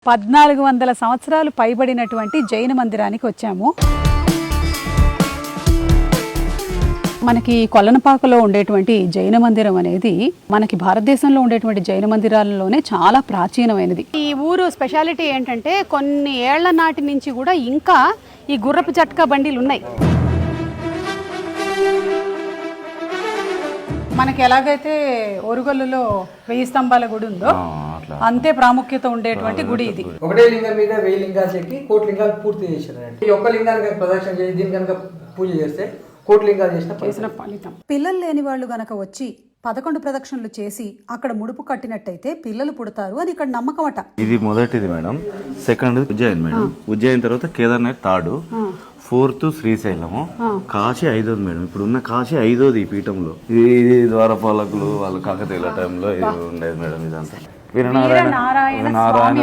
1400 సంవత్సరాలు పైబడినటువంటి జైన మందిరానికి వచ్చాము. మనకి కొల్లనపాకలో ఉండేటువంటి జైన మందిరం అనేది మనకి భారతదేశంలో ఉండేటువంటి జైన మందిరాలలోనే చాలా ప్రాచీనమైనది. ఈ ఊరు స్పెషాలిటీ ఏంటంటే కొన్ని ఏళ్ల నాటి నుంచి కూడా ఇంకా ఈ గుర్రపు చట్కా బండిలు ఉన్నాయి. మనకి ఎలాగైతే ఓరుగల్లులో 1000 స్తంభాల గుడి ఉందో అంతే ప్రాముఖ్యత ఉండేటువంటి గుడి ఇది. ఒకటే లింగం మీద 1000 లింగాలు చెక్కి 1 కోటి లింగాలు పూర్తి చేశారు. ఈ ఒక్క లింగానికి ప్రదక్షిణ చేసి దీని కనుక పూజ చేస్తే 1 కోటి లింగాలు చేసిన ఫలితం. పిల్లలు లేని వాళ్ళు గనక వచ్చి 11 ప్రదక్షిణలు చేసి అక్కడ ముడుపు కట్టినట్టయితే పిల్లలు పుడతారు అని ఇక్కడ నమ్మకం అట. ఇది మొదటిది madam. Second Ujjain madam. Ujjain తర్వాత Kedarnath third, 4th Srisailam, Kashi 5th madam. ఇప్పుడు ఉన్న కాశీ 5th ఈ పీఠంలో. ఇది ద్వారపాలకులు వాళ్ళు కాకతీయుల టైంలో ఇది ఉండేది మేడం. ఇదంతా వీరనారాయణ స్వామి